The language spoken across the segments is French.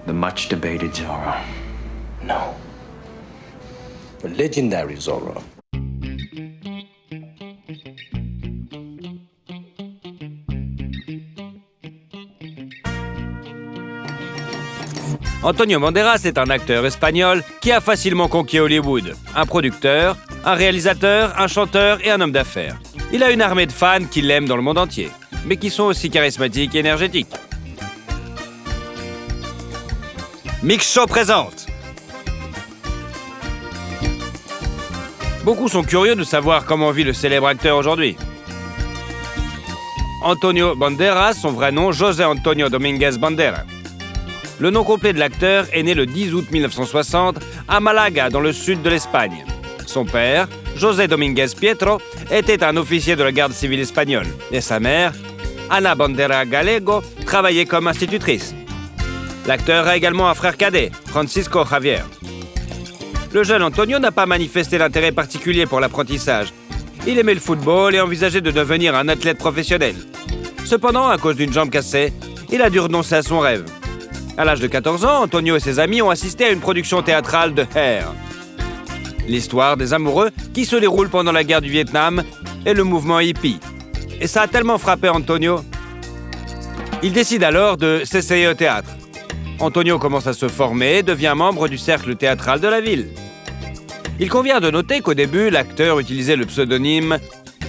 The much debated Zorro. No. The legendary Zorro. Antonio Banderas est un acteur espagnol qui a facilement conquis Hollywood. Un producteur, un réalisateur, un chanteur et un homme d'affaires. Il a une armée de fans qui l'aiment dans le monde entier, mais qui sont aussi charismatiques et énergétiques. Mix Show présente. Beaucoup sont curieux de savoir comment vit le célèbre acteur aujourd'hui. Antonio Banderas, son vrai nom, José Antonio Dominguez Bandera. Le nom complet de l'acteur est né le 10 août 1960 à Malaga, dans le sud de l'Espagne. Son père, José Dominguez Pietro, était un officier de la garde civile espagnole. Et sa mère, Ana Bandera Gallego, travaillait comme institutrice. L'acteur a également un frère cadet, Francisco Javier. Le jeune Antonio n'a pas manifesté d'intérêt particulier pour l'apprentissage. Il aimait le football et envisageait de devenir un athlète professionnel. Cependant, à cause d'une jambe cassée, il a dû renoncer à son rêve. À l'âge de 14 ans, Antonio et ses amis ont assisté à une production théâtrale de Hair. L'histoire des amoureux qui se déroule pendant la guerre du Vietnam et le mouvement hippie. Et ça a tellement frappé Antonio. Il décide alors de s'essayer au théâtre. Antonio commence à se former et devient membre du cercle théâtral de la ville. Il convient de noter qu'au début, l'acteur utilisait le pseudonyme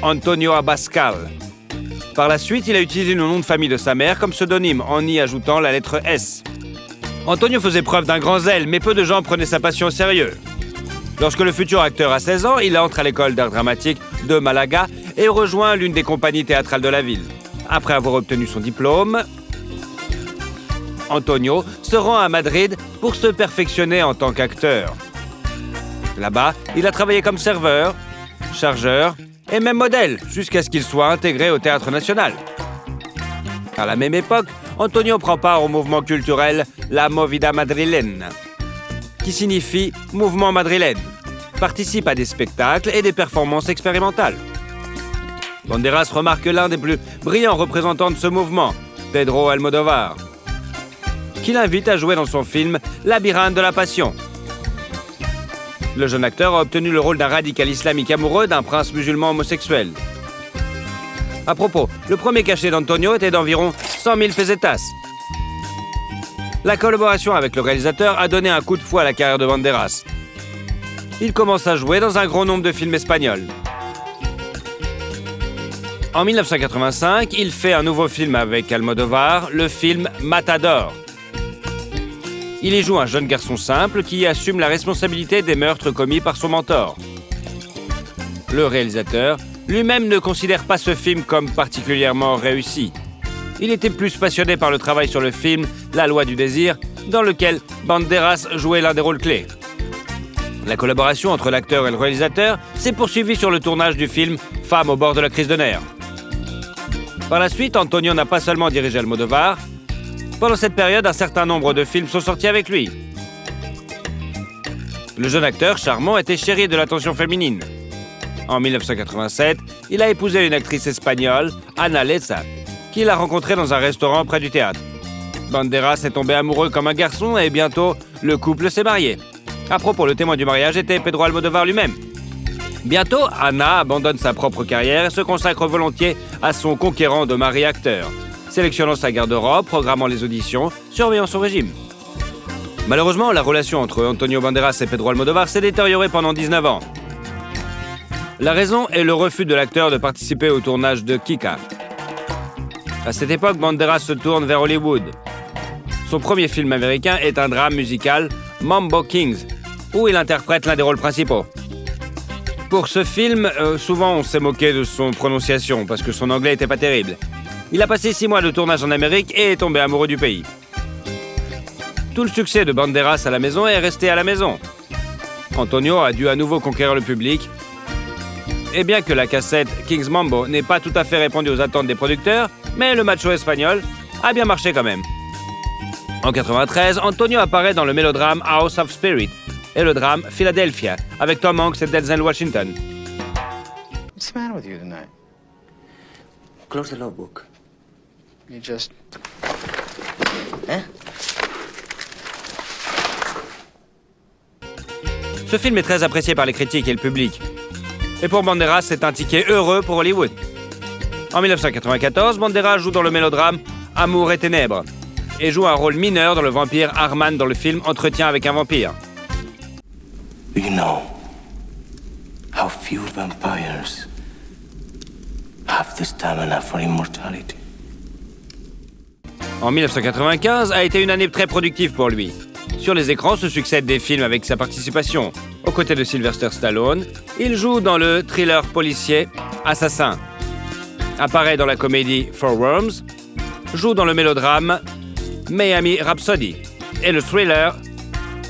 Antonio Abascal. Par la suite, il a utilisé le nom de famille de sa mère comme pseudonyme en y ajoutant la lettre S. Antonio faisait preuve d'un grand zèle, mais peu de gens prenaient sa passion au sérieux. Lorsque le futur acteur a 16 ans, il entre à l'école d'art dramatique de Malaga et rejoint l'une des compagnies théâtrales de la ville. Après avoir obtenu son diplôme, Antonio se rend à Madrid pour se perfectionner en tant qu'acteur. Là-bas, il a travaillé comme serveur, chargeur et même modèle, jusqu'à ce qu'il soit intégré au Théâtre National. À la même époque, Antonio prend part au mouvement culturel La Movida Madrilène, qui signifie « mouvement madrilène », participe à des spectacles et des performances expérimentales. Banderas remarque l'un des plus brillants représentants de ce mouvement, Pedro Almodóvar, qui l'invite à jouer dans son film « Labyrinthe de la Passion ». Le jeune acteur a obtenu le rôle d'un radical islamique amoureux d'un prince musulman homosexuel. À propos, le premier cachet d'Antonio était d'environ 100 000 pesetas. La collaboration avec le réalisateur a donné un coup de fouet à la carrière de Banderas. Il commence à jouer dans un grand nombre de films espagnols. En 1985, il fait un nouveau film avec Almodóvar, le film Matador. Il y joue un jeune garçon simple qui assume la responsabilité des meurtres commis par son mentor. Le réalisateur lui-même ne considère pas ce film comme particulièrement réussi. Il était plus passionné par le travail sur le film La Loi du désir, dans lequel Banderas jouait l'un des rôles clés. La collaboration entre l'acteur et le réalisateur s'est poursuivie sur le tournage du film Femme au bord de la crise de nerfs. Par la suite, Antonio n'a pas seulement dirigé Almodóvar. Pendant cette période, un certain nombre de films sont sortis avec lui. Le jeune acteur charmant était chéri de l'attention féminine. En 1987, il a épousé une actrice espagnole, Ana Leza, qu'il a rencontrée dans un restaurant près du théâtre. Banderas est tombé amoureux comme un garçon et bientôt, le couple s'est marié. À propos, le témoin du mariage était Pedro Almodóvar lui-même. Bientôt, Ana abandonne sa propre carrière et se consacre volontiers à son conquérant de mari acteur, sélectionnant sa garde-robe, programmant les auditions, surveillant son régime. Malheureusement, la relation entre Antonio Banderas et Pedro Almodóvar s'est détériorée pendant 19 ans. La raison est le refus de l'acteur de participer au tournage de Kika. À cette époque, Banderas se tourne vers Hollywood. Son premier film américain est un drame musical, Mambo Kings, où il interprète l'un des rôles principaux. Pour ce film, souvent on s'est moqué de son prononciation parce que son anglais était pas terrible. Il a passé 6 mois de tournage en Amérique et est tombé amoureux du pays. Tout le succès de Banderas à la maison est resté à la maison. Antonio a dû à nouveau conquérir le public. Et bien que la cassette King's Mambo n'ait pas tout à fait répondu aux attentes des producteurs, mais le macho espagnol a bien marché quand même. En 1993, Antonio apparaît dans le mélodrame House of Spirit et le drame Philadelphia avec Tom Hanks et Denzel Washington. What's the matter with you tonight? Close the logbook. You just... Hein? Ce film est très apprécié par les critiques et le public. Et pour Banderas, c'est un ticket heureux pour Hollywood. En 1994, Banderas joue dans le mélodrame Amour et ténèbres et joue un rôle mineur dans le vampire Arman dans le film Entretien avec un vampire. Do you know how few vampires have the stamina for immortality? En 1995 a été une année très productive pour lui. Sur les écrans se succèdent des films avec sa participation. Aux côtés de Sylvester Stallone, il joue dans le thriller policier Assassin, apparaît dans la comédie Four Worms, joue dans le mélodrame Miami Rhapsody et le thriller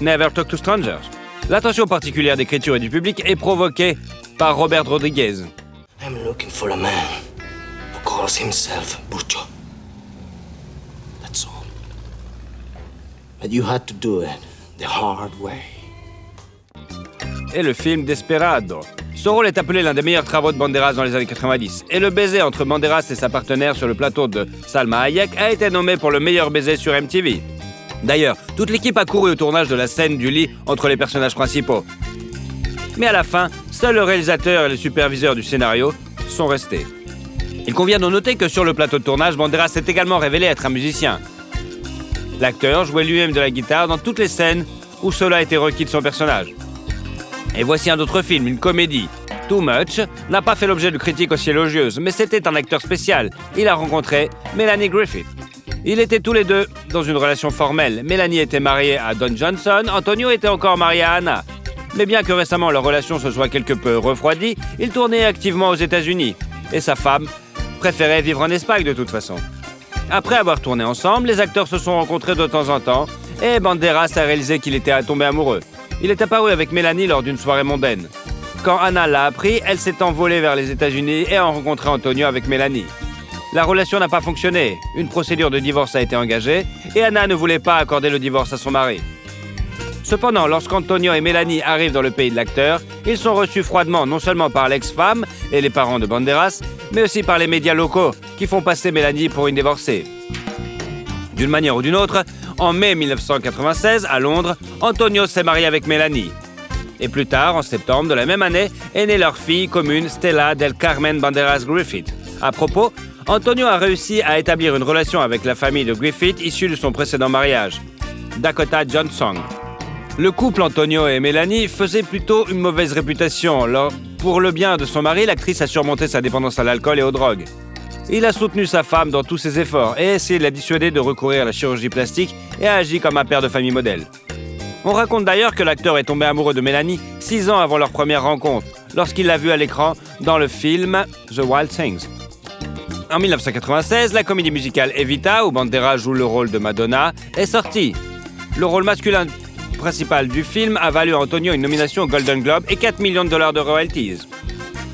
Never Talk to Strangers. L'attention particulière d'écriture et du public est provoquée par Robert Rodriguez. I'm looking for a man who calls himself Burcho. That's all. But you had to do it the hard way. Et le film Desperado. Ce rôle est appelé l'un des meilleurs travaux de Banderas dans les années 90. Et le baiser entre Banderas et sa partenaire sur le plateau de Salma Hayek a été nommé pour le meilleur baiser sur MTV. D'ailleurs, toute l'équipe a couru au tournage de la scène du lit entre les personnages principaux. Mais à la fin, seuls le réalisateur et le superviseur du scénario sont restés. Il convient de noter que sur le plateau de tournage, Banderas s'est également révélé être un musicien. L'acteur jouait lui-même de la guitare dans toutes les scènes où cela a été requis de son personnage. Et voici un autre film, une comédie. Too Much n'a pas fait l'objet de critiques aussi élogieuses, mais c'était un acteur spécial. Il a rencontré Melanie Griffith. Ils étaient tous les deux dans une relation formelle. Melanie était mariée à Don Johnson, Antonio était encore marié à Anna. Mais bien que récemment leur relation se soit quelque peu refroidie, il tournait activement aux États-Unis. Et sa femme préférait vivre en Espagne de toute façon. Après avoir tourné ensemble, les acteurs se sont rencontrés de temps en temps et Banderas a réalisé qu'il était tombé amoureux. Il est apparu avec Mélanie lors d'une soirée mondaine. Quand Anna l'a appris, elle s'est envolée vers les États-Unis et a rencontré Antonio avec Mélanie. La relation n'a pas fonctionné. Une procédure de divorce a été engagée et Anna ne voulait pas accorder le divorce à son mari. Cependant, lorsqu'Antonio et Mélanie arrivent dans le pays de l'acteur, ils sont reçus froidement non seulement par l'ex-femme et les parents de Banderas, mais aussi par les médias locaux qui font passer Mélanie pour une divorcée. D'une manière ou d'une autre, en mai 1996, à Londres, Antonio s'est marié avec Mélanie. Et plus tard, en septembre de la même année, est née leur fille commune Stella del Carmen Banderas Griffith. À propos, Antonio a réussi à établir une relation avec la famille de Griffith issue de son précédent mariage, Dakota Johnson. Le couple Antonio et Mélanie faisait plutôt une mauvaise réputation. Alors, pour le bien de son mari, l'actrice a surmonté sa dépendance à l'alcool et aux drogues. Il a soutenu sa femme dans tous ses efforts et essayé de la dissuader de recourir à la chirurgie plastique et a agi comme un père de famille modèle. On raconte d'ailleurs que l'acteur est tombé amoureux de Mélanie 6 ans avant leur première rencontre, lorsqu'il l'a vue à l'écran dans le film The Wild Things. En 1996, la comédie musicale Evita, où Banderas joue le rôle de Madonna, est sortie. Le rôle masculin principal du film a valu à Antonio une nomination au Golden Globe et $4 millions de royalties.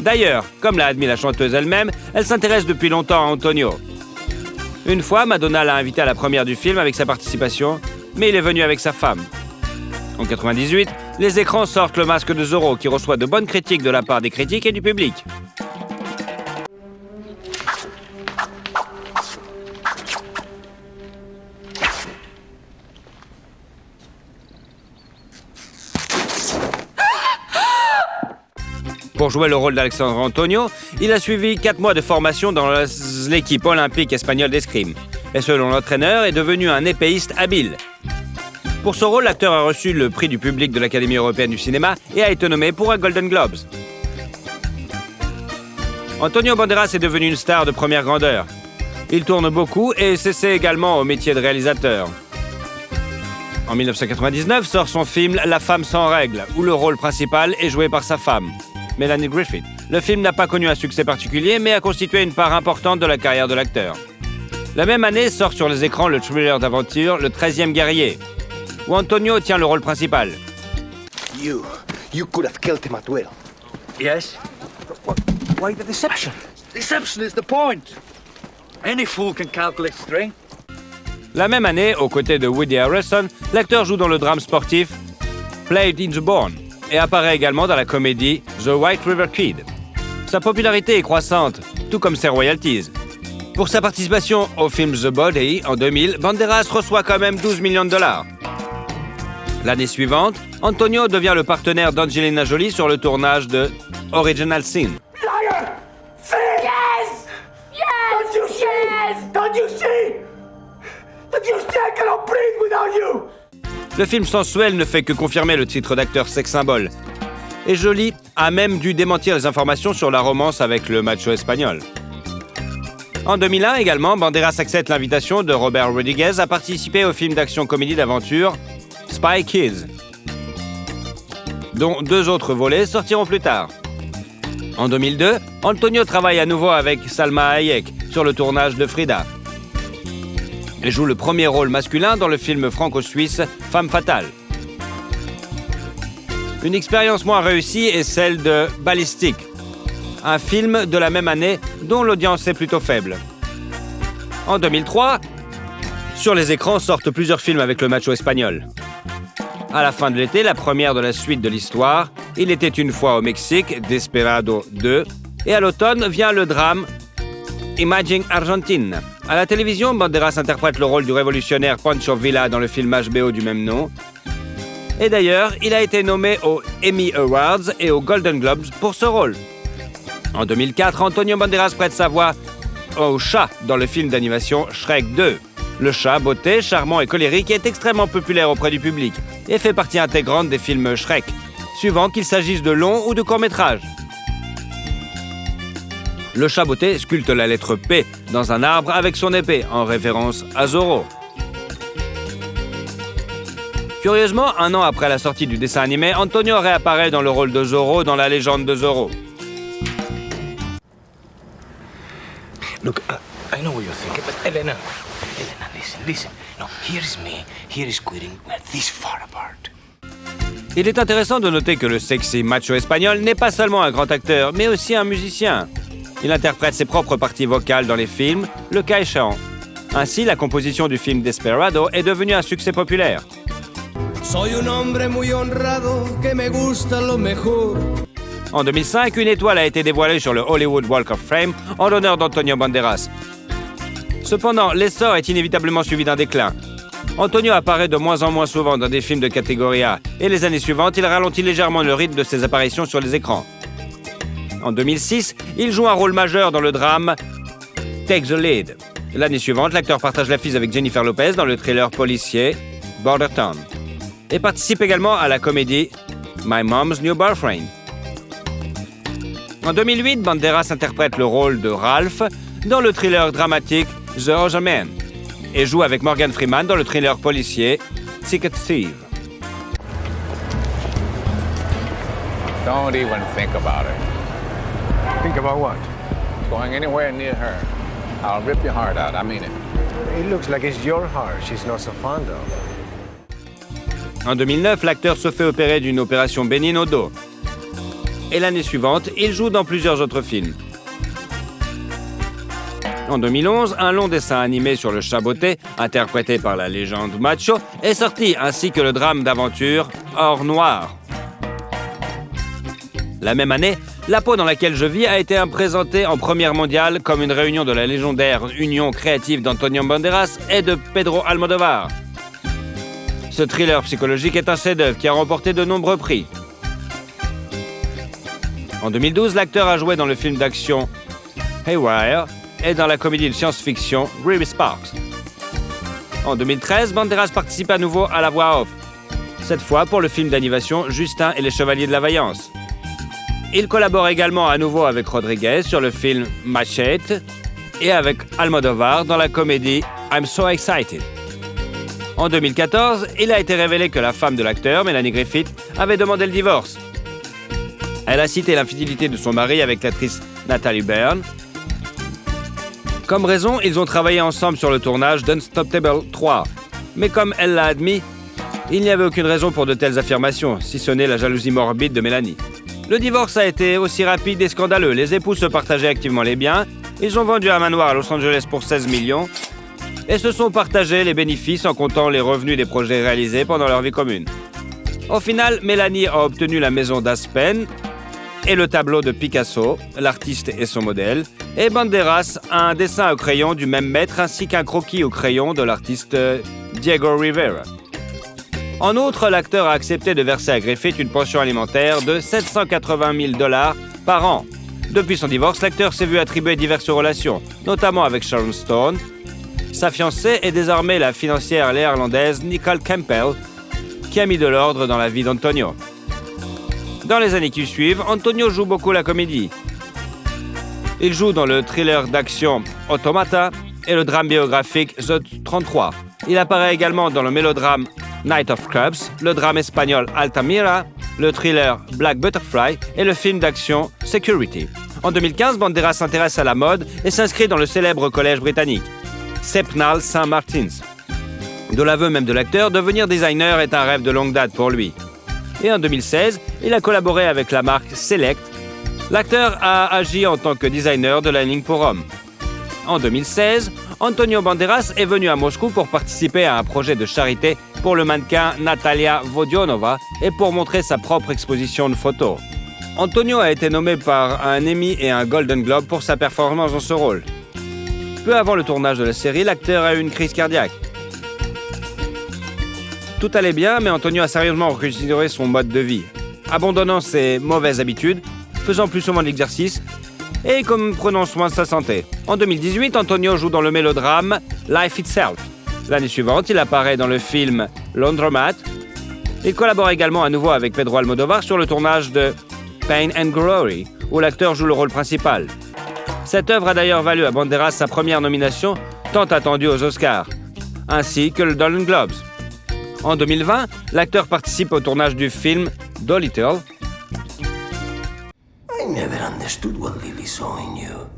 D'ailleurs, comme l'a admis la chanteuse elle-même, elle s'intéresse depuis longtemps à Antonio. Une fois, Madonna l'a invité à la première du film avec sa participation, mais il est venu avec sa femme. En 1998, les écrans sortent Le Masque de Zorro, qui reçoit de bonnes critiques de la part des critiques et du public. Pour jouer le rôle d'Alexandre Antonio, il a suivi 4 mois de formation dans l'équipe olympique espagnole d'escrime. Et selon l'entraîneur, est devenu un épéiste habile. Pour ce rôle, l'acteur a reçu le prix du public de l'Académie européenne du cinéma et a été nommé pour un Golden Globes. Antonio Banderas est devenu une star de première grandeur. Il tourne beaucoup et s'essaie également au métier de réalisateur. En 1999 sort son film La femme sans règles, où le rôle principal est joué par sa femme, Melanie Griffith. Le film n'a pas connu un succès particulier, mais a constitué une part importante de la carrière de l'acteur. La même année sort sur les écrans le thriller d'aventure Le 13e guerrier, où Antonio tient le rôle principal. You could have killed him at will. Yes? Why the deception? Deception is the point. Any fool can calculate strength. La même année, aux côtés de Woody Harrelson, l'acteur joue dans le drame sportif Played in the Born et apparaît également dans la comédie The White River Kid. Sa popularité est croissante, tout comme ses royalties. Pour sa participation au film The Body en 2000, Banderas reçoit quand même $12 millions. L'année suivante, Antonio devient le partenaire d'Angelina Jolie sur le tournage de Original Sin. Liar! Thief! Yes! Yes! Don't you see? Yes! Don't you see? Don't you see I cannot breathe without you? Le film sensuel ne fait que confirmer le titre d'acteur sex symbole. Et Jolie a même dû démentir les informations sur la romance avec le macho espagnol. En 2001 également, Banderas accepte l'invitation de Robert Rodriguez à participer au film d'action-comédie d'aventure Spy Kids, dont 2 autres volets sortiront plus tard. En 2002, Antonio travaille à nouveau avec Salma Hayek sur le tournage de Frida. Elle joue le premier rôle masculin dans le film franco-suisse Femme fatale. Une expérience moins réussie est celle de Ballistic, un film de la même année dont l'audience est plutôt faible. En 2003, sur les écrans sortent plusieurs films avec le macho espagnol. À la fin de l'été, la première de la suite de l'histoire, Il était une fois au Mexique, Desperado 2, et à l'automne vient le drame Imagine Argentine. À la télévision, Banderas interprète le rôle du révolutionnaire Pancho Villa dans le film HBO du même nom. Et d'ailleurs, il a été nommé aux Emmy Awards et aux Golden Globes pour ce rôle. En 2004, Antonio Banderas prête sa voix au chat dans le film d'animation Shrek 2. Le chat, beauté, charmant et colérique, est extrêmement populaire auprès du public et fait partie intégrante des films Shrek, suivant qu'il s'agisse de longs ou de courts-métrages. Le chat beauté sculpte la lettre P dans un arbre avec son épée, en référence à Zorro. Curieusement, 1 an après la sortie du dessin animé, Antonio réapparaît dans le rôle de Zorro dans La légende de Zorro. Look, I know what you're thinking, but Elena, listen. No, here's me, here is quitting. We're this far apart. Il est intéressant de noter que le sexy macho espagnol n'est pas seulement un grand acteur, mais aussi un musicien. Il interprète ses propres parties vocales dans les films, le cas échéant. Ainsi, la composition du film Desperado est devenue un succès populaire. Soy un hombre muy honrado que me gusta lo mejor. En 2005, une étoile a été dévoilée sur le Hollywood Walk of Fame en l'honneur d'Antonio Banderas. Cependant, l'essor est inévitablement suivi d'un déclin. Antonio apparaît de moins en moins souvent dans des films de catégorie A, et les années suivantes, il ralentit légèrement le rythme de ses apparitions sur les écrans. En 2006, il joue un rôle majeur dans le drame Take the Lead. L'année suivante, l'acteur partage l'affiche avec Jennifer Lopez dans le thriller policier Border Town et participe également à la comédie My Mom's New Boyfriend. En 2008, Banderas interprète le rôle de Ralph dans le thriller dramatique The Other Man et joue avec Morgan Freeman dans le thriller policier Ticket Thief. Don't even think about it. Think about what? Going anywhere near her. I'll rip your heart out. I mean it. It looks like it's your heart she's not so fond of. En 2009, l'acteur se fait opérer d'une opération bénigne au dos. Et l'année suivante, il joue dans plusieurs autres films. En 2011, un long dessin animé sur le chat beauté, interprété par la légende macho, est sorti, ainsi que le drame d'aventure Or Noir. La même année, La peau dans laquelle je vis a été présentée en première mondiale comme une réunion de la légendaire union créative d'Antonio Banderas et de Pedro Almodóvar. Ce thriller psychologique est un chef-d'œuvre qui a remporté de nombreux prix. En 2012, l'acteur a joué dans le film d'action Haywire et dans la comédie de science-fiction Ruby Sparks. En 2013, Banderas participe à nouveau à la voix off, cette fois pour le film d'animation Justin et les Chevaliers de la Vaillance. Il collabore également à nouveau avec Rodriguez sur le film Machete et avec Almodóvar dans la comédie I'm So Excited. En 2014, il a été révélé que la femme de l'acteur, Melanie Griffith, avait demandé le divorce. Elle a cité l'infidélité de son mari avec l'actrice Natalie Byrne. Comme raison, ils ont travaillé ensemble sur le tournage d'Unstoppable 3. Mais comme elle l'a admis, il n'y avait aucune raison pour de telles affirmations, si ce n'est la jalousie morbide de Mélanie. Le divorce a été aussi rapide et scandaleux. Les époux se partageaient activement les biens. Ils ont vendu un manoir à Los Angeles pour 16 millions et se sont partagés les bénéfices en comptant les revenus des projets réalisés pendant leur vie commune. Au final, Mélanie a obtenu la maison d'Aspen et le tableau de Picasso, l'artiste et son modèle, et Banderas a un dessin au crayon du même maître ainsi qu'un croquis au crayon de l'artiste Diego Rivera. En outre, l'acteur a accepté de verser à Griffith une pension alimentaire de $780 000 par an. Depuis son divorce, l'acteur s'est vu attribuer diverses relations, notamment avec Sharon Stone. Sa fiancée est désormais la financière néerlandaise Nicole Campbell, qui a mis de l'ordre dans la vie d'Antonio. Dans les années qui suivent, Antonio joue beaucoup la comédie. Il joue dans le thriller d'action Automata et le drame biographique The 33. Il apparaît également dans le mélodrame Night of Clubs, le drame espagnol Altamira, le thriller Black Butterfly et le film d'action Security. En 2015, Banderas s'intéresse à la mode et s'inscrit dans le célèbre collège britannique, Sepnal St. Martin's. De l'aveu même de l'acteur, devenir designer est un rêve de longue date pour lui. Et en 2016, il a collaboré avec la marque Select. L'acteur a agi en tant que designer de la ligne pour hommes. En 2016, Antonio Banderas est venu à Moscou pour participer à un projet de charité pour le mannequin Natalia Vodionova et pour montrer sa propre exposition de photos. Antonio a été nommé par un Emmy et un Golden Globe pour sa performance dans ce rôle. Peu avant le tournage de la série, l'acteur a eu une crise cardiaque. Tout allait bien, mais Antonio a sérieusement reconsidéré son mode de vie, abandonnant ses mauvaises habitudes, faisant plus souvent de l'exercice et prenant soin de sa santé. En 2018, Antonio joue dans le mélodrame Life Itself. L'année suivante, il apparaît dans le film Laundromat. Il collabore également à nouveau avec Pedro Almodóvar sur le tournage de Pain and Glory, où l'acteur joue le rôle principal. Cette œuvre a d'ailleurs valu à Banderas sa première nomination, tant attendue aux Oscars, ainsi que le Golden Globes. En 2020, l'acteur participe au tournage du film Dolittle. I never understood what Lily saw in you.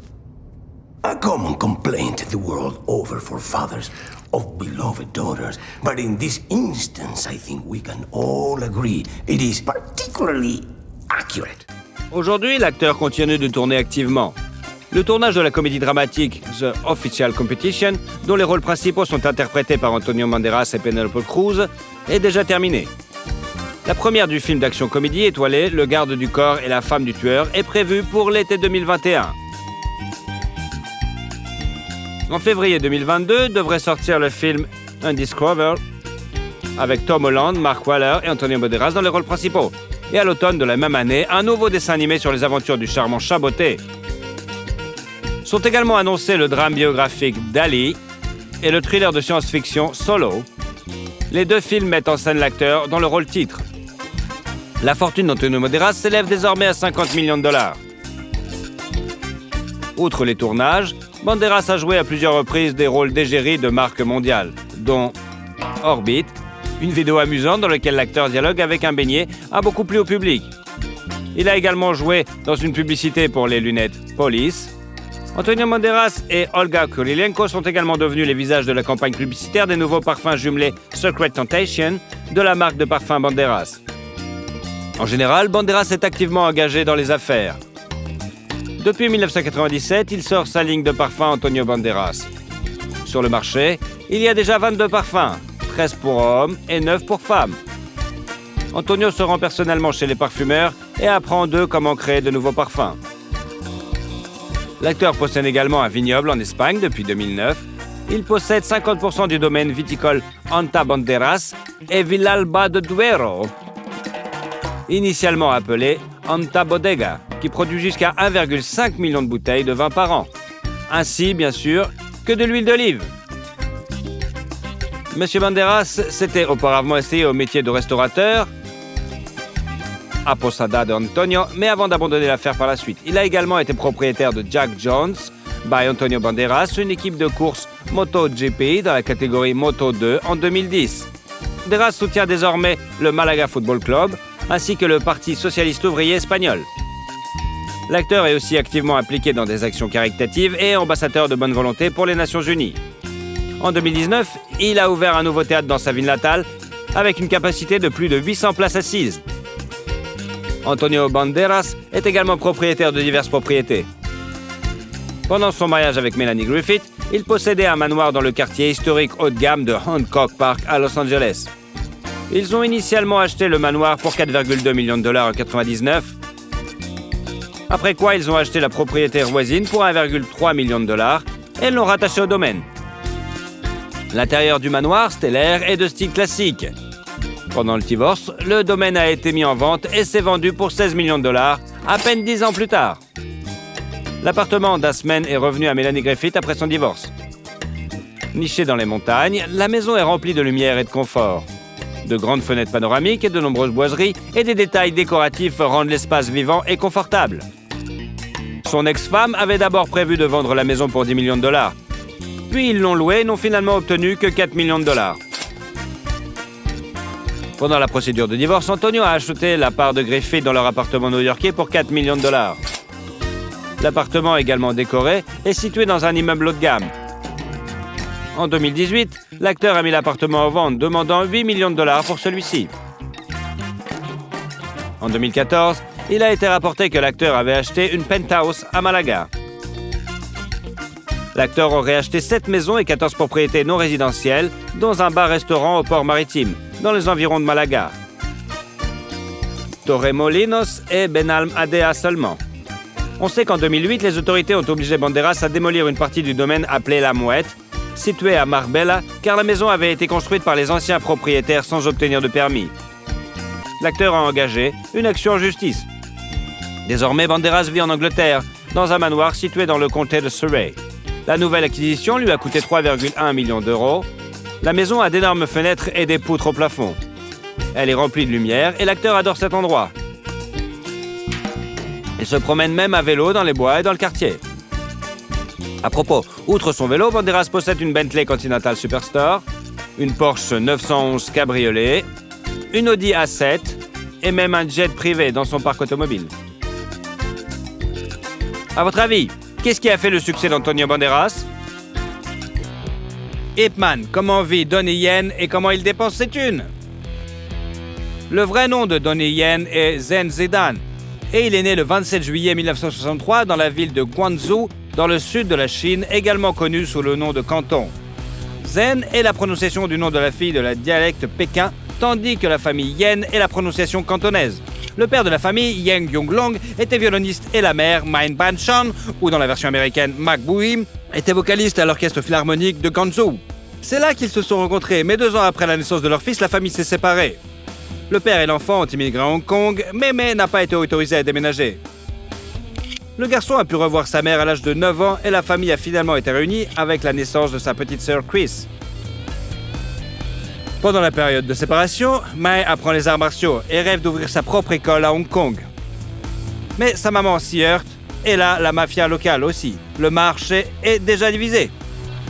A common complaint the world over for fathers of beloved daughters. But in this instance, I think we can all agree it is particularly accurate. Aujourd'hui, l'acteur continue de tourner activement. Le tournage de la comédie dramatique The Official Competition, dont les rôles principaux sont interprétés par Antonio Banderas et Penélope Cruz, est déjà terminé. La première du film d'action-comédie étoilé Le garde du corps et la femme du tueur est prévue pour l'été 2021. En février 2022 devrait sortir le film Undiscovered avec Tom Holland, Mark Wahlberg et Antonio Banderas dans les rôles principaux. Et à l'automne de la même année, un nouveau dessin animé sur les aventures du charmant Chaboté. Sont également annoncés le drame biographique Dali et le thriller de science-fiction Solo. Les deux films mettent en scène l'acteur dans le rôle titre. La fortune d'Antonio Banderas s'élève désormais à $50 millions. Outre les tournages, Banderas a joué à plusieurs reprises des rôles d'égérie de marques mondiales, dont Orbit, une vidéo amusante dans laquelle l'acteur dialogue avec un beignet, a beaucoup plu au public. Il a également joué dans une publicité pour les lunettes Police. Antonio Banderas et Olga Kurylenko sont également devenus les visages de la campagne publicitaire des nouveaux parfums jumelés Secret Temptation de la marque de parfums Banderas. En général, Banderas est activement engagé dans les affaires. Depuis 1997, il sort sa ligne de parfums Antonio Banderas. Sur le marché, il y a déjà 22 parfums, 13 pour hommes et 9 pour femmes. Antonio se rend personnellement chez les parfumeurs et apprend d'eux comment créer de nouveaux parfums. L'acteur possède également un vignoble en Espagne depuis 2009. Il possède 50% du domaine viticole Anta Banderas et Villalba de Duero, initialement appelé Anta Bodega, qui produit jusqu'à 1,5 million de bouteilles de vin par an, ainsi bien sûr que de l'huile d'olive. Monsieur Banderas s'était auparavant essayé au métier de restaurateur à Posada de Antonio, mais avant d'abandonner l'affaire par la suite. Il a également été propriétaire de Jack Jones by Antonio Banderas, une équipe de course MotoGP dans la catégorie Moto 2 en 2010. Banderas soutient désormais le Malaga Football Club ainsi que le Parti socialiste ouvrier espagnol. L'acteur est aussi activement impliqué dans des actions caritatives et ambassadeur de bonne volonté pour les Nations Unies. En 2019, il a ouvert un nouveau théâtre dans sa ville natale avec une capacité de plus de 800 places assises. Antonio Banderas est également propriétaire de diverses propriétés. Pendant son mariage avec Melanie Griffith, il possédait un manoir dans le quartier historique haut de gamme de Hancock Park à Los Angeles. Ils ont initialement acheté le manoir pour $4,2 millions en 1999, après quoi ils ont acheté la propriété voisine pour $1,3 million et l'ont rattaché au domaine. L'intérieur du manoir, stellaire, est de style classique. Pendant le divorce, le domaine a été mis en vente et s'est vendu pour 16 millions de dollars, à peine 10 ans plus tard. L'appartement d'Asman est revenu à Melanie Griffith après son divorce. Nichée dans les montagnes, la maison est remplie de lumière et de confort. De grandes fenêtres panoramiques et de nombreuses boiseries et des détails décoratifs rendent l'espace vivant et confortable. Son ex-femme avait d'abord prévu de vendre la maison pour 10 millions de dollars. Puis ils l'ont louée et n'ont finalement obtenu que 4 millions de dollars. Pendant la procédure de divorce, Antonio a acheté la part de Griffith dans leur appartement new-yorkais pour 4 millions de dollars. L'appartement, également décoré, est situé dans un immeuble haut de gamme. En 2018, l'acteur a mis l'appartement en vente, demandant 8 millions de dollars pour celui-ci. En 2014, il a été rapporté que l'acteur avait acheté une penthouse à Malaga. L'acteur aurait acheté 7 maisons et 14 propriétés non résidentielles, dont un bar-restaurant au port maritime, dans les environs de Malaga. Torremolinos et Benalmádena seulement. On sait qu'en 2008, les autorités ont obligé Banderas à démolir une partie du domaine appelé La Mouette, située à Marbella, car la maison avait été construite par les anciens propriétaires sans obtenir de permis. L'acteur a engagé une action en justice. Désormais, Banderas vit en Angleterre, dans un manoir situé dans le comté de Surrey. La nouvelle acquisition lui a coûté 3,1 millions d'euros. La maison a d'énormes fenêtres et des poutres au plafond. Elle est remplie de lumière et l'acteur adore cet endroit. Il se promène même à vélo dans les bois et dans le quartier. À propos, outre son vélo, Banderas possède une Bentley Continental Superstore, une Porsche 911 Cabriolet, une Audi A7 et même un jet privé dans son parc automobile. À votre avis, qu'est-ce qui a fait le succès d'Antonio Banderas? Ip Man, comment vit Donnie Yen et comment il dépense ses thunes? Le vrai nom de Donnie Yen est Zen Zidane et il est né le 27 juillet 1963 dans la ville de Guangzhou, dans le sud de la Chine, également connue sous le nom de Canton. Zen est la prononciation du nom de la fille de la dialecte pékin, tandis que la famille Yen est la prononciation cantonaise. Le père de la famille, Yang Yonglong, était violoniste et la mère, Min Banshan, ou dans la version américaine, Mac Buim, était vocaliste à l'orchestre philharmonique de Guangzhou. C'est là qu'ils se sont rencontrés, mais 2 ans après la naissance de leur fils, la famille s'est séparée. Le père et l'enfant ont immigré à Hong Kong, mais May n'a pas été autorisé à déménager. Le garçon a pu revoir sa mère à l'âge de 9 ans et la famille a finalement été réunie avec la naissance de sa petite sœur Chris. Pendant la période de séparation, May apprend les arts martiaux et rêve d'ouvrir sa propre école à Hong Kong. Mais sa maman s'y heurte, et là, la mafia locale aussi. Le marché est déjà divisé.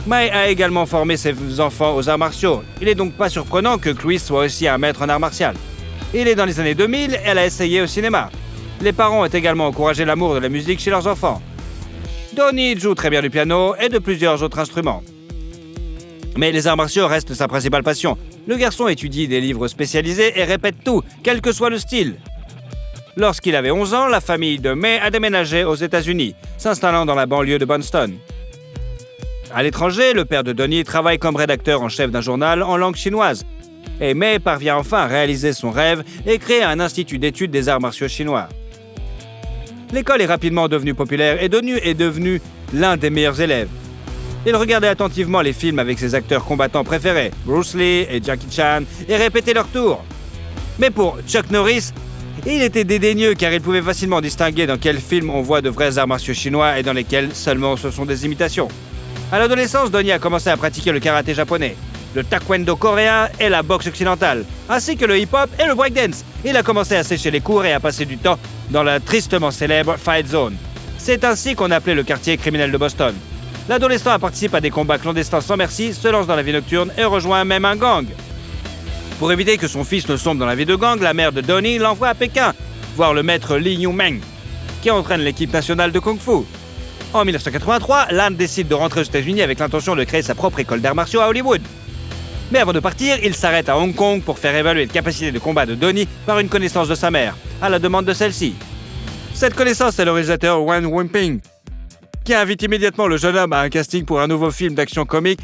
May a également formé ses enfants aux arts martiaux. Il est donc pas surprenant que Chris soit aussi un maître en arts martiaux. Il est dans les années 2000, elle a essayé au cinéma. Les parents ont également encouragé l'amour de la musique chez leurs enfants. Donnie joue très bien du piano et de plusieurs autres instruments. Mais les arts martiaux restent sa principale passion. Le garçon étudie des livres spécialisés et répète tout, quel que soit le style. Lorsqu'il avait 11 ans, la famille de May a déménagé aux États-Unis, s'installant dans la banlieue de Boston. À l'étranger, le père de Donnie travaille comme rédacteur en chef d'un journal en langue chinoise. Et May parvient enfin à réaliser son rêve et créer un institut d'études des arts martiaux chinois. L'école est rapidement devenue populaire et Donnie est devenu l'un des meilleurs élèves. Il regardait attentivement les films avec ses acteurs combattants préférés, Bruce Lee et Jackie Chan, et répétait leurs tours. Mais pour Chuck Norris, il était dédaigneux car il pouvait facilement distinguer dans quels films on voit de vrais arts martiaux chinois et dans lesquels seulement ce sont des imitations. À l'adolescence, Donnie a commencé à pratiquer le karaté japonais, le taekwondo coréen et la boxe occidentale, ainsi que le hip-hop et le breakdance. Il a commencé à sécher les cours et à passer du temps dans la tristement célèbre Fight Zone. C'est ainsi qu'on appelait le quartier criminel de Boston. L'adolescent a participé à des combats clandestins sans merci, se lance dans la vie nocturne et rejoint même un gang. Pour éviter que son fils ne sombre dans la vie de gang, la mère de Donnie l'envoie à Pékin, voir le maître Li Yumeng, qui entraîne l'équipe nationale de Kung Fu. En 1983, Lan décide de rentrer aux États-Unis avec l'intention de créer sa propre école d'arts martiaux à Hollywood. Mais avant de partir, il s'arrête à Hong Kong pour faire évaluer les capacités de combat de Donnie par une connaissance de sa mère, à la demande de celle-ci. Cette connaissance est le réalisateur Wen Wimping, qui invite immédiatement le jeune homme à un casting pour un nouveau film d'action comique,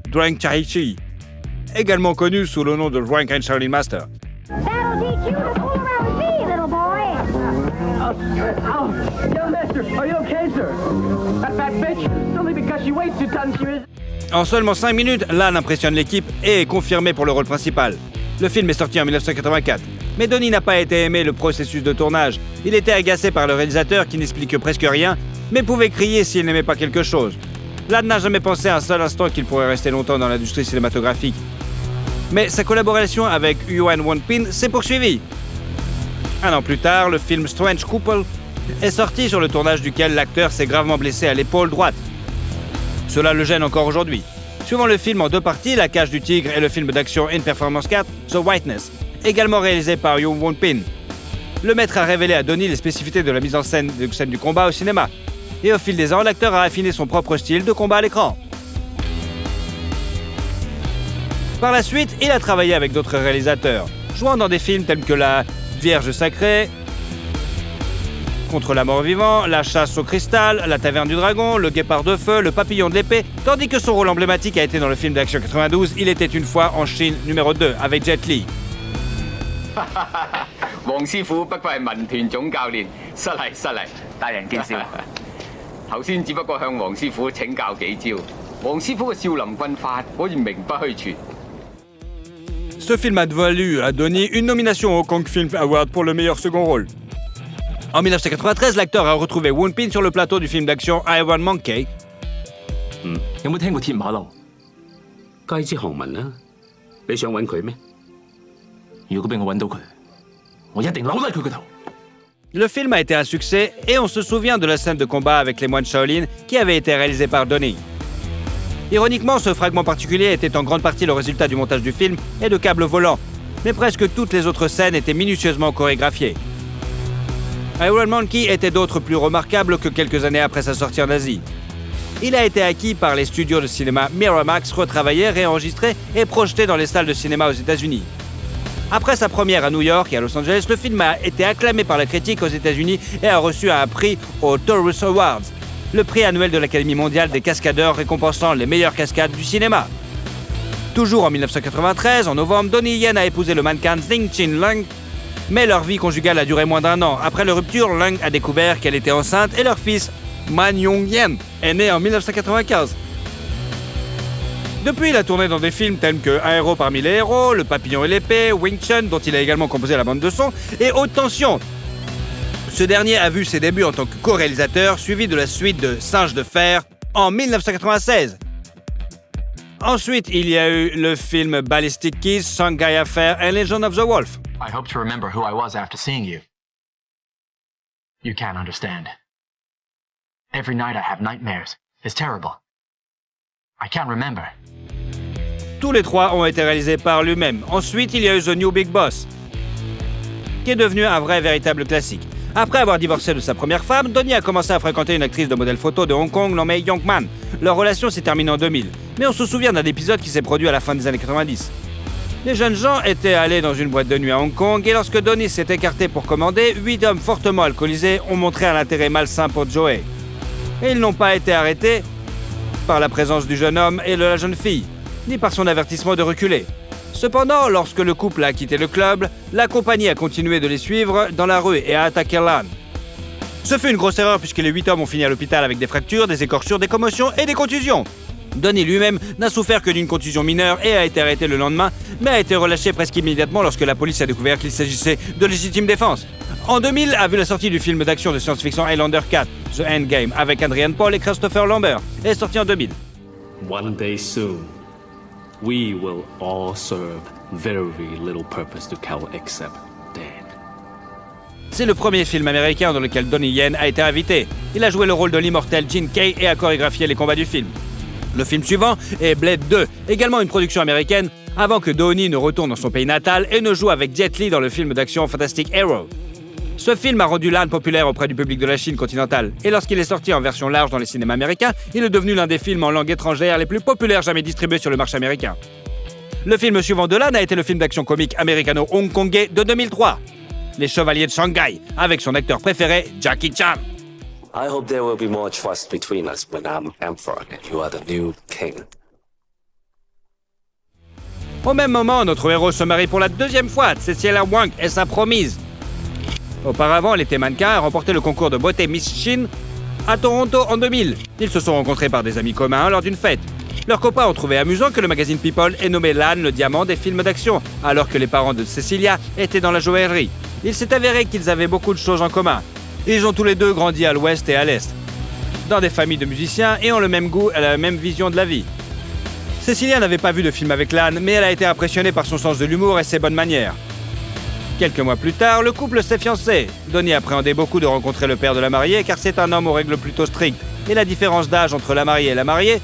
Drang Chai-Chi, également connu sous le nom de Rank and Shaolin Master. That'll teach you to fool around with me, little boy. Young master, are you okay, sir? That fat bitch, only because she weighs 2 tons, she is... En seulement 5 minutes, Lan impressionne l'équipe et est confirmé pour le rôle principal. Le film est sorti en 1984. Mais Donnie n'a pas été aimé le processus de tournage. Il était agacé par le réalisateur qui n'explique presque rien, mais pouvait crier s'il n'aimait pas quelque chose. Ladd n'a jamais pensé un seul instant qu'il pourrait rester longtemps dans l'industrie cinématographique. Mais sa collaboration avec Yuan Won-pin s'est poursuivie. Un an plus tard, le film Strange Couple est sorti, sur le tournage duquel l'acteur s'est gravement blessé à l'épaule droite. Cela le gêne encore aujourd'hui. Suivant le film en 2 parties, La Cage du Tigre et le film d'action In Performance 4, The Whiteness, également réalisé par Yuan Won-pin. Le maître a révélé à Donnie les spécificités de la mise en scène du combat au cinéma. Et au fil des ans, l'acteur a affiné son propre style de combat à l'écran. Par la suite, il a travaillé avec d'autres réalisateurs, jouant dans des films tels que La Vierge Sacrée, Contre la mort vivant, La Chasse au cristal, La Taverne du Dragon, Le Guépard de feu, Le Papillon de l'épée, tandis que son rôle emblématique a été dans le film d'action 92, Il était une fois en Chine numéro 2 avec Jet Li. 黃師傅不過係民團總教練，失禮，大人見笑。頭先只不過向黃師傅請教幾招，黃師傅嘅少林棍法可以名不虛傳。 Ce film a valu à Donnie une nomination au Kong Film Award pour le meilleur second rôle. En 1993, l'acteur a retrouvé Won-pin sur le plateau du film d'action Iron Monkey. 有冇聽過鐵馬騮？街知巷聞啦，你想揾佢咩？如果俾我揾到佢，我一定扭甩佢個頭。 Le film a été un succès et on se souvient de la scène de combat avec les moines Shaolin qui avait été réalisée par Donnie. Ironiquement, ce fragment particulier était en grande partie le résultat du montage du film et de câbles volants, mais presque toutes les autres scènes étaient minutieusement chorégraphiées. Iron Monkey était d'autres plus remarquable que quelques années après sa sortie en Asie. Il a été acquis par les studios de cinéma Miramax, retravaillé, réenregistré et projeté dans les salles de cinéma aux États-Unis. Après sa première à New York et à Los Angeles, le film a été acclamé par la critique aux États-Unis et a reçu un prix aux Taurus Awards, le prix annuel de l'Académie mondiale des cascadeurs récompensant les meilleures cascades du cinéma. Toujours en 1993, en novembre, Donnie Yen a épousé le mannequin Zing Chin Lung, mais leur vie conjugale a duré moins d'1 an. Après leur rupture, Lung a découvert qu'elle était enceinte et leur fils, Man Yong Yen, est né en 1995. Depuis, il a tourné dans des films tels que Un héros parmi les héros, Le Papillon et l'épée, Wing Chun, dont il a également composé la bande de son, et Haute Tension. Ce dernier a vu ses débuts en tant que co-réalisateur, suivi de la suite de Singe de fer en 1996. Ensuite, il y a eu le film Ballistic Keys, Shanghai Affair and Legend of the Wolf. I hope to remember who I was after seeing you. You can't understand. Every night I have nightmares. It's terrible. I can't remember. Tous les 3 ont été réalisés par lui-même. Ensuite, il y a eu The New Big Boss, qui est devenu un vrai véritable classique. Après avoir divorcé de sa première femme, Donnie a commencé à fréquenter une actrice de modèle photo de Hong Kong nommée Young-man. Leur relation s'est terminée en 2000, mais on se souvient d'un épisode qui s'est produit à la fin des années 90. Les jeunes gens étaient allés dans une boîte de nuit à Hong Kong et lorsque Donnie s'est écarté pour commander, 8 hommes fortement alcoolisés ont montré un intérêt malsain pour Joey. Et ils n'ont pas été arrêtés par la présence du jeune homme et de la jeune fille, ni par son avertissement de reculer. Cependant, lorsque le couple a quitté le club, la compagnie a continué de les suivre dans la rue et a attaqué Lan. Ce fut une grosse erreur puisque les 8 hommes ont fini à l'hôpital avec des fractures, des écorchures, des commotions et des contusions. Donnie lui-même n'a souffert que d'une contusion mineure et a été arrêté le lendemain, mais a été relâché presque immédiatement lorsque la police a découvert qu'il s'agissait de légitime défense. En 2000 a vu la sortie du film d'action de science-fiction Highlander 4, The Endgame, avec Adrian Paul et Christopher Lambert, et est sorti en 2000. One day soon, we will all serve very little purpose to Cal except dead. C'est le premier film américain dans lequel Donnie Yen a été invité. Il a joué le rôle de l'immortel Jin Kei et a chorégraphié les combats du film. Le film suivant est Blade 2, également une production américaine, avant que Donnie ne retourne dans son pays natal et ne joue avec Jet Li dans le film d'action Fantastic Hero. Ce film a rendu Lan populaire auprès du public de la Chine continentale, et lorsqu'il est sorti en version large dans les cinémas américains, il est devenu l'un des films en langue étrangère les plus populaires jamais distribués sur le marché américain. Le film suivant de Lan a été le film d'action comique américano-hongkongais de 2003, Les Chevaliers de Shanghai, avec son acteur préféré, Jackie Chan. I hope there will be more trust between us when I'm emperor and you are the new king. Au même moment, notre héros se marie pour la 2e fois. Cecilia Wang est sa promise. Auparavant, elle était mannequin et a remporté le concours de beauté Miss Chine à Toronto en 2000. Ils se sont rencontrés par des amis communs lors d'une fête. Leurs copains ont trouvé amusant que le magazine People ait nommé Lan le diamant des films d'action, alors que les parents de Cecilia étaient dans la joaillerie. Il s'est avéré qu'ils avaient beaucoup de choses en commun. Ils ont tous les deux grandi à l'ouest et à l'est, dans des familles de musiciens et ont le même goût et la même vision de la vie. Cecilia n'avait pas vu de film avec Lan, mais elle a été impressionnée par son sens de l'humour et ses bonnes manières. Quelques mois plus tard, le couple s'est fiancé. Donnie appréhendait beaucoup de rencontrer le père de la mariée car c'est un homme aux règles plutôt strictes. Et la différence d'âge entre la mariée et la mariée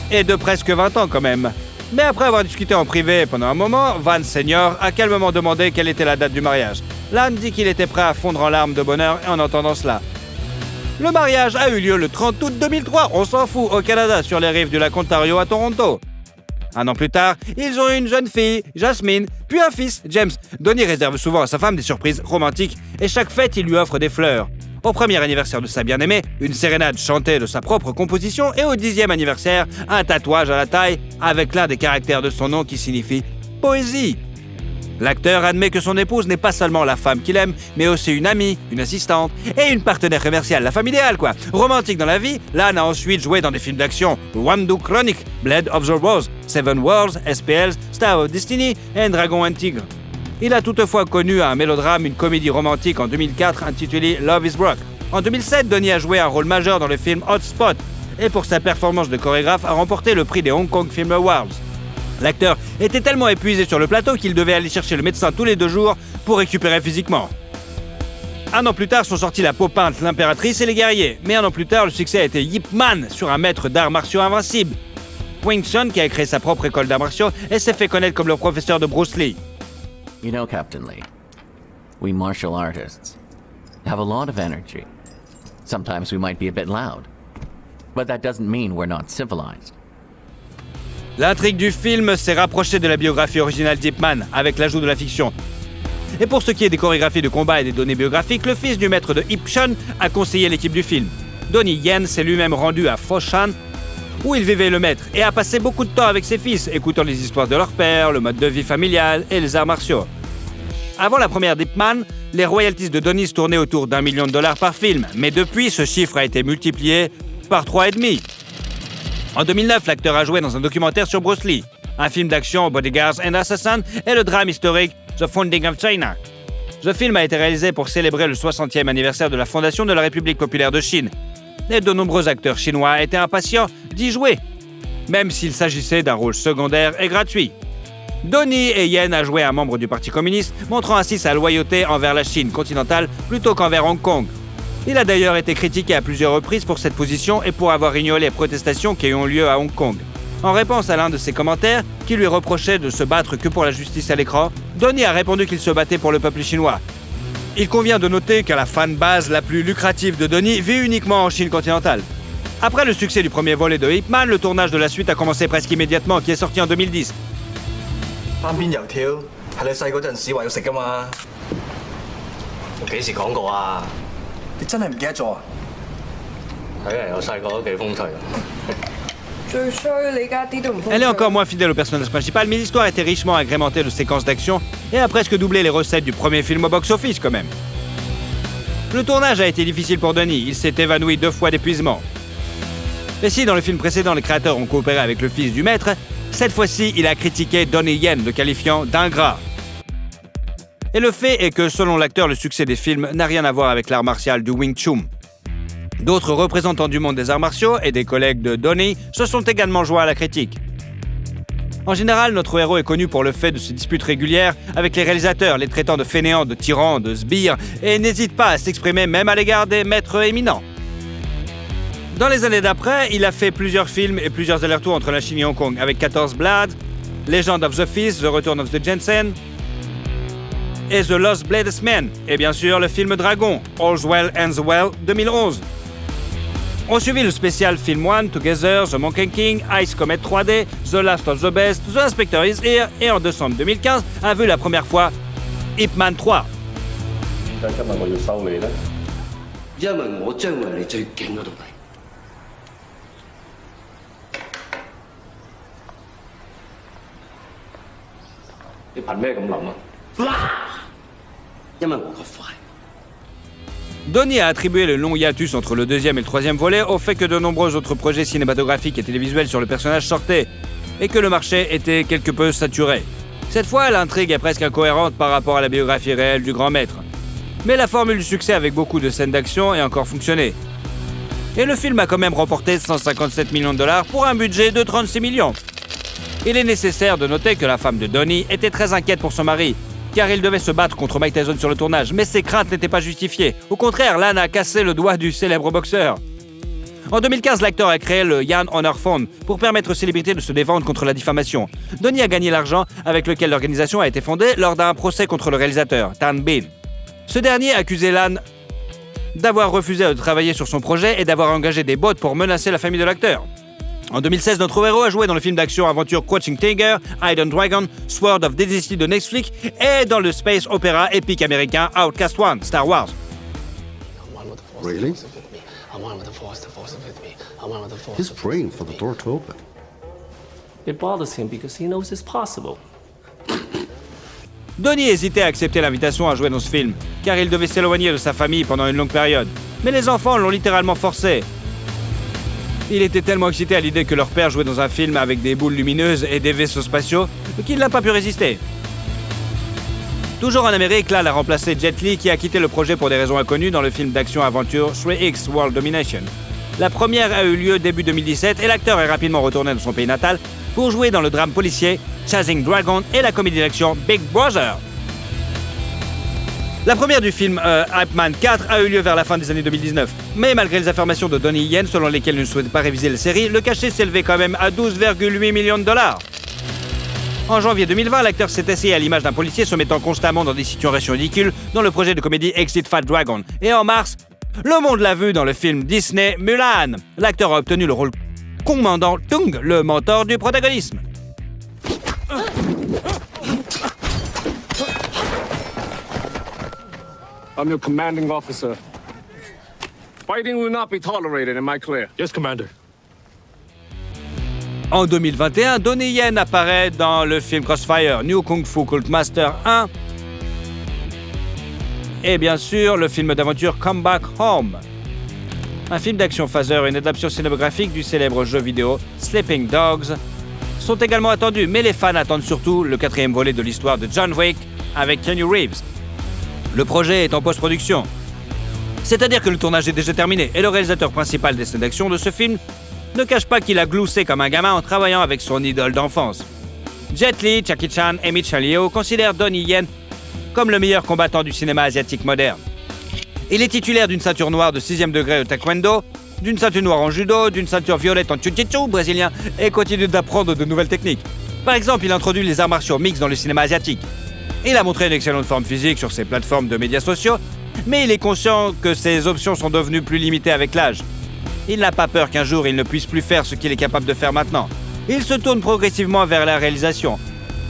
est de presque 20 ans quand même. Mais après avoir discuté en privé pendant un moment, Van Senior a calmement demandé quelle était la date du mariage. Lan dit qu'il était prêt à fondre en larmes de bonheur en entendant cela. Le mariage a eu lieu le 30 août 2003, on s'en fout, au Canada, sur les rives du lac Ontario à Toronto. Un an plus tard, ils ont eu une jeune fille, Jasmine, puis un fils, James. Donnie réserve souvent à sa femme des surprises romantiques et chaque fête, il lui offre des fleurs. Au premier anniversaire de sa bien-aimée, une sérénade chantée de sa propre composition et au 10e anniversaire, un tatouage à la taille avec l'un des caractères de son nom qui signifie « poésie ». L'acteur admet que son épouse n'est pas seulement la femme qu'il aime, mais aussi une amie, une assistante et une partenaire commerciale, la femme idéale quoi. Romantique dans la vie, Lan a ensuite joué dans des films d'action, Wandu Chronic, Blade of the Rose, Seven Wars, SPL, Star of Destiny et Dragon and Tigre. Il a toutefois connu un mélodrame, une comédie romantique en 2004 intitulée Love is Broke. En 2007, Donnie a joué un rôle majeur dans le film Hot Spot et pour sa performance de chorégraphe a remporté le prix des Hong Kong Film Awards. L'acteur était tellement épuisé sur le plateau qu'il devait aller chercher le médecin tous les 2 jours pour récupérer physiquement. Un an plus tard sont sortis La peau peinte, L'Impératrice et Les Guerriers. Mais un an plus tard, le succès a été Ip Man sur un maître d'arts martiaux invincible. Wing Chun, qui a créé sa propre école d'arts martiaux et s'est fait connaître comme le professeur de Bruce Lee. You know, Captain Lee, we martial artists have a lot of energy. Sometimes we might be a bit loud, but that doesn't mean we're not civilized. L'intrigue du film s'est rapprochée de la biographie originale d'Ip Man, avec l'ajout de la fiction. Et pour ce qui est des chorégraphies de combat et des données biographiques, le fils du maître de Ip Chun a conseillé l'équipe du film. Donnie Yen s'est lui-même rendu à Foshan, où il vivait le maître, et a passé beaucoup de temps avec ses fils, écoutant les histoires de leur père, le mode de vie familial et les arts martiaux. Avant la première d'Ip Man, les royalties de Donnie se tournaient autour d'$1 million par film, mais depuis, ce chiffre a été multiplié par 3,5. En 2009, l'acteur a joué dans un documentaire sur Bruce Lee, un film d'action Bodyguards and Assassins et le drame historique The Founding of China. Ce film a été réalisé pour célébrer le 60e anniversaire de la fondation de la République populaire de Chine. Et de nombreux acteurs chinois étaient impatients d'y jouer, même s'il s'agissait d'un rôle secondaire et gratuit. Donnie Yen a joué un membre du Parti communiste, montrant ainsi sa loyauté envers la Chine continentale plutôt qu'envers Hong Kong. Il a d'ailleurs été critiqué à plusieurs reprises pour cette position et pour avoir ignoré les protestations qui ont lieu à Hong Kong. En réponse à l'un de ses commentaires, qui lui reprochait de se battre que pour la justice à l'écran, Donnie a répondu qu'il se battait pour le peuple chinois. Il convient de noter que la fanbase la plus lucrative de Donnie vit uniquement en Chine continentale. Après le succès du premier volet de Ip Man, le tournage de la suite a commencé presque immédiatement, qui est sorti en 2010. 單邊油條係你細嗰陣時話要食㗎嘛？我幾時講過啊？你真係唔記得咗啊？睇嚟我細個都幾風趣。Elle est encore moins fidèle au personnage principal, mais l'histoire était richement agrémentée de séquences d'action et a presque doublé les recettes du premier film au box-office quand même. Le tournage a été difficile pour Donnie, il s'est évanoui 2 fois d'épuisement. Et si dans le film précédent les créateurs ont coopéré avec le fils du maître, cette fois-ci il a critiqué Donnie Yen, le qualifiant d'ingrat. Et le fait est que selon l'acteur, le succès des films n'a rien à voir avec l'art martial du Wing Chun. D'autres représentants du monde des arts martiaux et des collègues de Donnie se sont également joints à la critique. En général, notre héros est connu pour le fait de se disputes régulières avec les réalisateurs, les traitant de fainéants, de tyrans, de sbires, et n'hésite pas à s'exprimer même à l'égard des maîtres éminents. Dans les années d'après, il a fait plusieurs films et plusieurs allers-retours entre la Chine et Hong Kong, avec 14 Blades, Legend of the Fist, The Return of the Jensen, et The Lost Bladesman, et bien sûr le film Dragon, All's Well Ends Well 2011. On suivit le spécial Film One, Together, The Monkey King, Ice Comet 3D, The Last of the Best, The Inspector is Here, et en décembre 2015 a vu la première fois Ip Man 3. 點解今日我要收你呢？因為我將為你最勁嗰度嚟。你憑咩咁諗啊？因為我個快。Donnie a attribué le long hiatus entre le deuxième et le troisième volet au fait que de nombreux autres projets cinématographiques et télévisuels sur le personnage sortaient, et que le marché était quelque peu saturé. Cette fois, l'intrigue est presque incohérente par rapport à la biographie réelle du grand maître. Mais la formule du succès avec beaucoup de scènes d'action a encore fonctionné. Et le film a quand même remporté 157 millions de dollars pour un budget de 36 millions. Il est nécessaire de noter que la femme de Donnie était très inquiète pour son mari, car il devait se battre contre Mike Tyson sur le tournage, mais ses craintes n'étaient pas justifiées. Au contraire, l'âne a cassé le doigt du célèbre boxeur. En 2015, l'acteur a créé le Young Honor Fund pour permettre aux célébrités de se défendre contre la diffamation. Donnie a gagné l'argent avec lequel l'organisation a été fondée lors d'un procès contre le réalisateur, Tan Bean. Ce dernier accusait l'âne d'avoir refusé de travailler sur son projet et d'avoir engagé des bots pour menacer la famille de l'acteur. En 2016, notre héros a joué dans le film d'action-aventure Crouching Tiger, Hidden Dragon, Sword of Dynasty de Netflix et dans le space opéra épique américain Outcast One, Star Wars. Really? He's praying for the door to open. It bothers him because he knows it's possible. Donnie hésitait à accepter l'invitation à jouer dans ce film, car il devait s'éloigner de sa famille pendant une longue période. Mais les enfants l'ont littéralement forcé. Il était tellement excité à l'idée que leur père jouait dans un film avec des boules lumineuses et des vaisseaux spatiaux qu'il n'a pas pu résister. Toujours en Amérique, Lal a remplacé Jet Li qui a quitté le projet pour des raisons inconnues dans le film d'action-aventure 3X World Domination. La première a eu lieu début 2017 et l'acteur est rapidement retourné dans son pays natal pour jouer dans le drame policier Chasing Dragon et la comédie d'action Big Brother. La première du film Ip Man 4 a eu lieu vers la fin des années 2019. Mais malgré les affirmations de Donnie Yen selon lesquelles il ne souhaitait pas réviser la série, le cachet s'élevait quand même à 12,8 millions de dollars. En janvier 2020, l'acteur s'est essayé à l'image d'un policier se mettant constamment dans des situations ridicules dans le projet de comédie Exit Fat Dragon. Et en mars, le monde l'a vu dans le film Disney Mulan. L'acteur a obtenu le rôle commandant Tung, le mentor du protagonisme. I'm your commanding officer. Fighting will not be tolerated, am I clear? Yes, Commander. En 2021, Donnie Yen apparaît dans le film Crossfire, New Kung Fu Cult Master 1 et bien sûr le film d'aventure Come Back Home. Un film d'action phaser et une adaptation cinématographique du célèbre jeu vidéo Sleeping Dogs sont également attendus, mais les fans attendent surtout le 4e volet de l'histoire de John Wick avec Keanu Reeves. Le projet est en post-production, c'est-à-dire que le tournage est déjà terminé et le réalisateur principal des scènes d'action de ce film ne cache pas qu'il a gloussé comme un gamin en travaillant avec son idole d'enfance. Jet Li, Jackie Chan et Michelle Yeoh considèrent Donnie Yen comme le meilleur combattant du cinéma asiatique moderne. Il est titulaire d'une ceinture noire de 6e degré au taekwondo, d'une ceinture noire en judo, d'une ceinture violette en jiu-jitsu brésilien et continue d'apprendre de nouvelles techniques. Par exemple, il introduit les arts martiaux mixtes dans le cinéma asiatique. Il a montré une excellente forme physique sur ses plateformes de médias sociaux, mais il est conscient que ses options sont devenues plus limitées avec l'âge. Il n'a pas peur qu'un jour il ne puisse plus faire ce qu'il est capable de faire maintenant. Il se tourne progressivement vers la réalisation,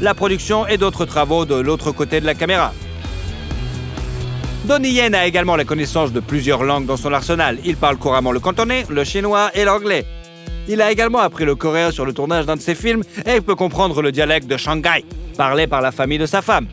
la production et d'autres travaux de l'autre côté de la caméra. Donnie Yen a également la connaissance de plusieurs langues dans son arsenal. Il parle couramment le cantonais, le chinois et l'anglais. Il a également appris le coréen sur le tournage d'un de ses films et peut comprendre le dialecte de Shanghai, parlé par la famille de sa femme.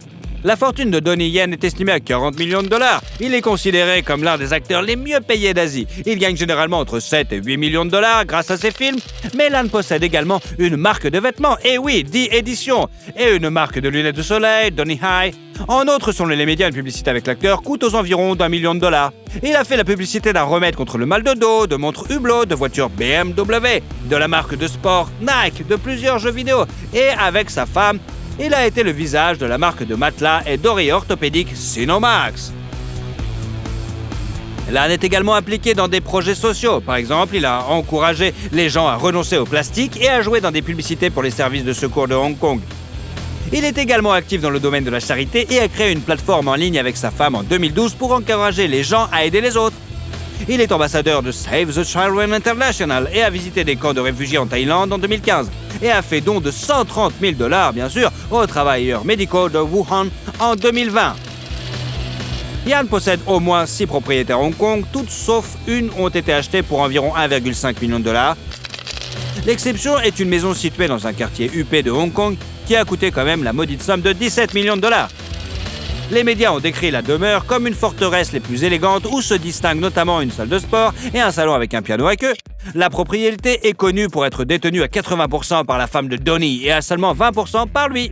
La fortune de Donnie Yen est estimée à 40 millions de dollars. Il est considéré comme l'un des acteurs les mieux payés d'Asie. Il gagne généralement entre 7 et 8 millions de dollars grâce à ses films, mais l'âne possède également une marque de vêtements, et oui, 10 éditions, et une marque de lunettes de soleil, Donnie High. En outre, selon les médias, une publicité avec l'acteur coûte aux environs d'1 million de dollars. Il a fait la publicité d'un remède contre le mal de dos, de montres Hublot, de voitures BMW, de la marque de sport Nike, de plusieurs jeux vidéo, et avec sa femme, il a été le visage de la marque de matelas et d'oreillers orthopédiques Sinomax. L'âne est également impliqué dans des projets sociaux. Par exemple, il a encouragé les gens à renoncer au plastique et à jouer dans des publicités pour les services de secours de Hong Kong. Il est également actif dans le domaine de la charité et a créé une plateforme en ligne avec sa femme en 2012 pour encourager les gens à aider les autres. Il est ambassadeur de Save the Children International et a visité des camps de réfugiés en Thaïlande en 2015 et a fait don de 130 000 $, bien sûr, aux travailleurs médicaux de Wuhan en 2020. Yan possède au moins 6 propriétés à Hong Kong, toutes sauf une ont été achetées pour environ 1,5 million de dollars. L'exception est une maison située dans un quartier huppé de Hong Kong qui a coûté quand même la maudite somme de 17 millions de dollars. Les médias ont décrit la demeure comme une forteresse les plus élégantes où se distinguent notamment une salle de sport et un salon avec un piano à queue. La propriété est connue pour être détenue à 80% par la femme de Donnie et à seulement 20% par lui.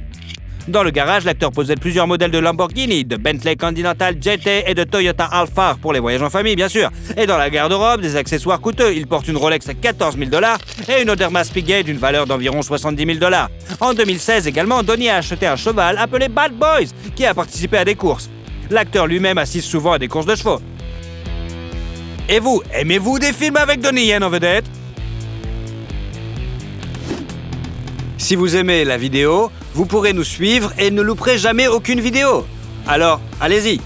Dans le garage, l'acteur possède plusieurs modèles de Lamborghini, de Bentley Continental GT et de Toyota Alphard pour les voyages en famille, bien sûr. Et dans la garde-robe, des accessoires coûteux. Il porte une Rolex à 14 000 $ et une Odermatt Piguet d'une valeur d'environ 70 000 $. En 2016 également, Donnie a acheté un cheval appelé Bad Boys, qui a participé à des courses. L'acteur lui-même assiste souvent à des courses de chevaux. Et vous, aimez-vous des films avec Donnie Yen en vedette? Si vous aimez la vidéo, vous pourrez nous suivre et ne louperez jamais aucune vidéo. Alors, allez-y,